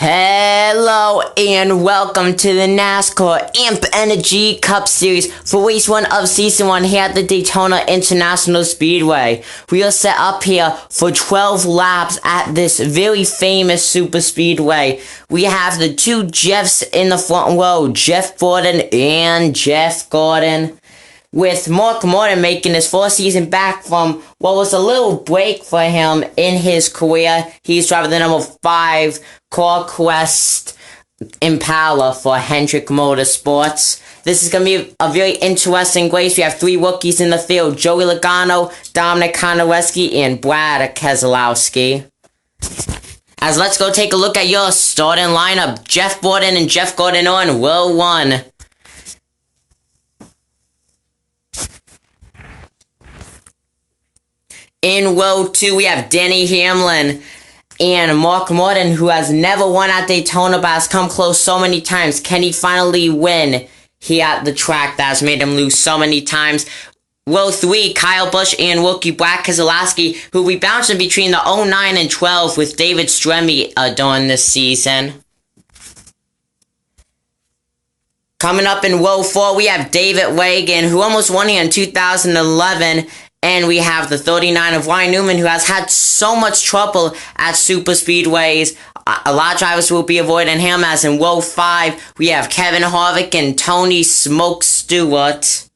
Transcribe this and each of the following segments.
Hello and welcome to the NASCAR AMP Energy Cup Series for Race 1 of Season 1 here at the Daytona International Speedway. We are set up here for 12 laps at this very famous super speedway. We have the two Jeffs in the front row, Jeff Gordon and Jeff Gordon, with Mark Martin making his fourth season back from what was a little break for him in his career. He's driving the number 5 CarQuest Impala for Hendrick Motorsports. This is going to be a very interesting race. We have 3 rookies in the field: Joey Logano, Dominic Konareski, and Brad Keselowski. As let's go take a look at your starting lineup. Jeff Gordon and Jeff Gordon on row 1. In row 2, we have Denny Hamlin and Mark Martin, who has never won at Daytona but has come close so many times. Can he finally win here at the track that has made him lose so many times? Row 3, Kyle Busch and rookie Brad Keselowski, who will be bouncing between the 09 and 12 with David Stremme during this season. Coming up in row 4, we have David Wagon, who almost won here in 2011. And we have the 39 of Ryan Newman, who has had so much trouble at super speedways. A lot of drivers will be avoiding him. As in row 5, we have Kevin Harvick and Tony Smoke Stewart.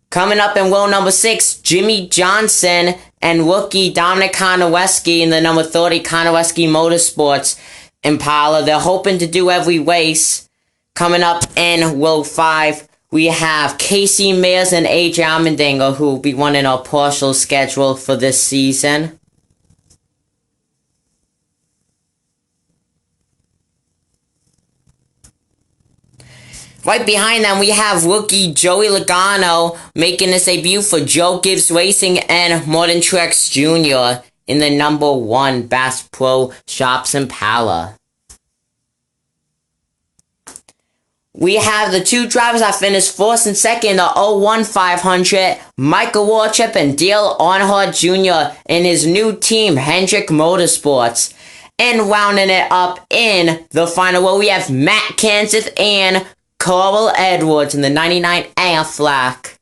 Coming up in row number 6, Jimmie Johnson and rookie Dominic Konareski in the number 30 Konareski Motorsports Impala. They're hoping to do every race. Coming up in row 5, we have Casey Mears and Aj Allmendinger, who will be running our partial schedule for this season. Right behind them, we have rookie Joey Logano making his debut for Joe Gibbs Racing and Martin Truex Jr. in the number 1 Bass Pro Shops Impala. We have the 2 drivers that finished 4th and 2nd in the 01 500, Michael Waltrip and Dale Earnhardt Jr. in his new team, Hendrick Motorsports. And rounding it up in the final row, we have Matt Kenseth and Carl Edwards in the 99 Aflac.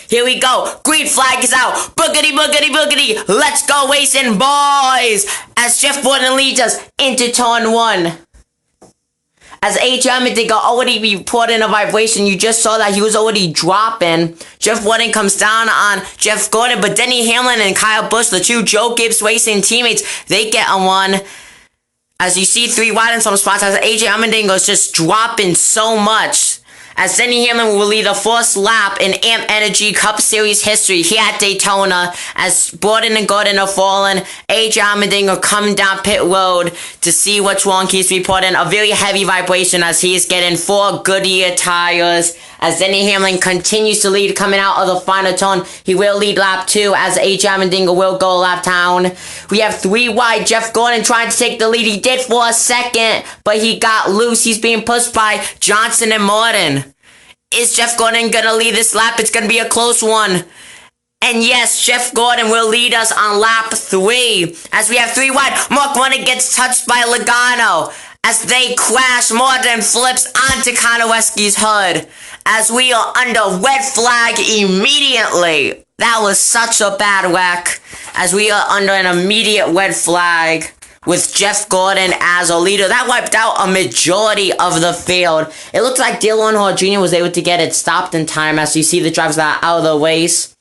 Here we go. Green flag is out. Boogity, boogity, boogity. Let's go racing, boys. As Jeff Gordon leads us into turn 1. As Aj Allmendinger already reported a vibration, you just saw that he was already dropping. Jeff Gordon comes down on Jeff Gordon, but Denny Hamlin and Kyle Busch, the 2 Joe Gibbs Racing teammates, they get on one. As you see 3 wide in some spots, as Aj Allmendinger is just dropping so much. As Denny Hamlin will lead the first lap in AMP Energy Cup Series history here at Daytona, as Gordon and Gordon are falling, Aj Allmendinger coming down pit road to see what's wrong. He's reporting a very heavy vibration as he is getting 4 Goodyear tires. As Denny Hamlin continues to lead coming out of the final turn, he will lead lap 2 as Aj Allmendinger will go lap down. We have 3 wide. Jeff Gordon trying to take the lead. He did for a second, but he got loose. He's being pushed by Johnson and Martin. Is Jeff Gordon gonna lead this lap? It's gonna be a close one. And yes, Jeff Gordon will lead us on lap 3. As we have 3 wide, Mark Martin gets touched by Logano. As they crash, Martin flips onto Konareski's hood. As we are under red flag immediately. That was such a bad wreck. As we are under an immediate red flag with Jeff Gordon as a leader. That wiped out a majority of the field. It looks like Dale Earnhardt Jr. was able to get it stopped in time as you see the drivers that are out of the race.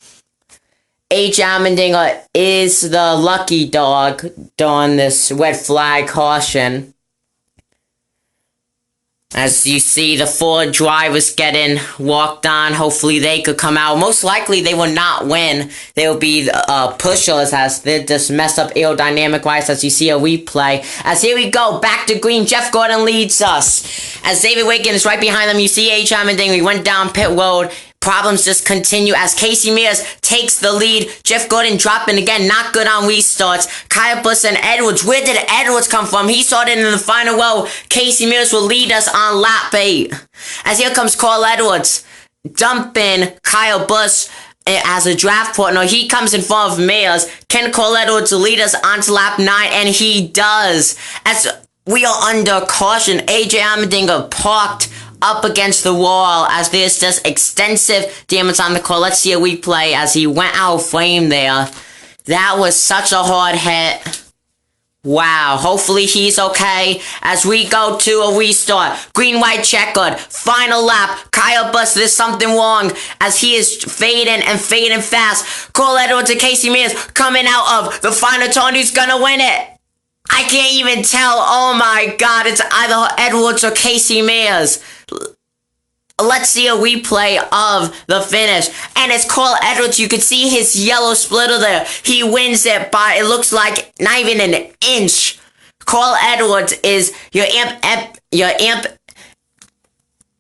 Aj Allmendinger is the lucky dog during this red flag caution. As you see the 4 drivers getting walked on, hopefully they could come out. Most likely they will not win. They will be pushers as they just mess up aerodynamic wise as you see a replay. As here we go, back to green, Jeff Gordon leads us. As David Wiggins is right behind them, you see Aj Allmendinger. We went down pit road. Problems just continue as Casey Mears takes the lead. Jeff Gordon dropping again, not good on restarts. Kyle Busch and Edwards. Where did Edwards come from? He started in the final row. Casey Mears will lead us on lap 8. As here comes Carl Edwards, dumping Kyle Busch as a draft partner. He comes in front of Mayors. Can Cole Edwards lead us onto lap 9? And he does. As we are under caution, Aj Allmendinger parked up against the wall as there's just extensive damage on the car. Let's see a replay as he went out of frame there. That was such a hard hit. Wow, hopefully he's okay as we go to a restart. Green, white, checkered. Final lap. Kyle Busch, there's something wrong as he is fading and fading fast. Cole Edwards and Casey Mears coming out of the final turn. Who's gonna win it? I can't even tell. Oh my god, it's either Edwards or Casey Mears. Let's see a replay of the finish. And it's Cole Edwards. You can see his yellow splitter there. He wins it by, it looks like, not even an inch. Cole Edwards is your Amp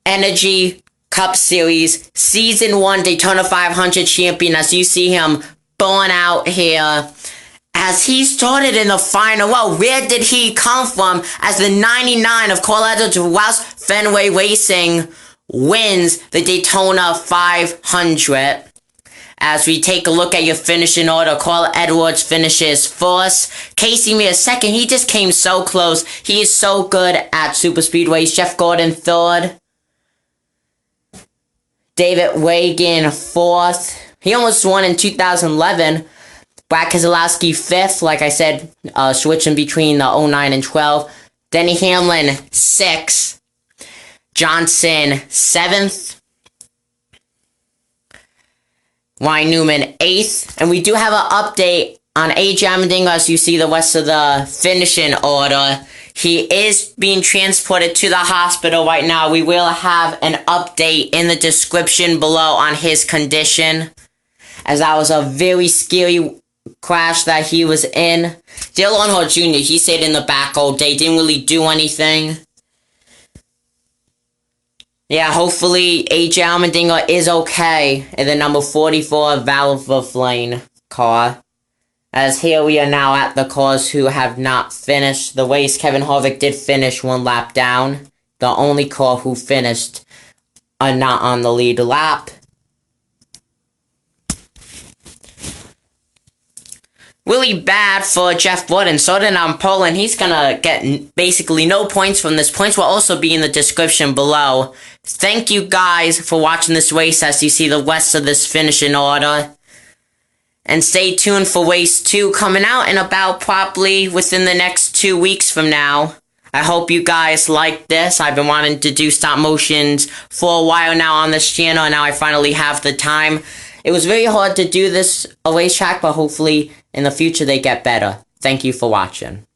Energy Cup Series Season 1 Daytona 500 champion. As you see him burn out here. As he started in the final, well, where did he come from? As the 99 of Cole Edwards of Wells Fenway Racing wins the Daytona 500. As we take a look at your finishing order, Cole Edwards finishes first. Casey Mears second. He just came so close. He is so good at super speedways. Jeff Gordon third. David Wagon fourth. He almost won in 2011. Brad Keselowski fifth. Like I said, switching between the 09 and 12. Denny Hamlin sixth. Johnson 7th, Ryan Newman 8th, and we do have an update on Aj Allmendinger as you see the rest of the finishing order. He is being transported to the hospital right now. We will have an update in the description below on his condition, as that was a very scary crash that he was in. Dale Earnhardt Jr., he stayed in the back all day, didn't really do anything. Yeah, hopefully Aj Allmendinger is okay in the number 44 Valvoline car. As here we are now at the cars who have not finished the race. Kevin Harvick did finish one lap down. The only car who finished are not on the lead lap. Really bad for Jeff Gordon. Starting on pole, and he's gonna get basically no points from this. Points will also be in the description below. Thank you guys for watching this race as you see the rest of this finishing order. And stay tuned for race 2 coming out in about probably within the next 2 weeks from now. I hope you guys like this. I've been wanting to do stop motions for a while now on this channel, and now I finally have the time. It was very hard to do this a racetrack, but hopefully in the future they get better. Thank you for watching.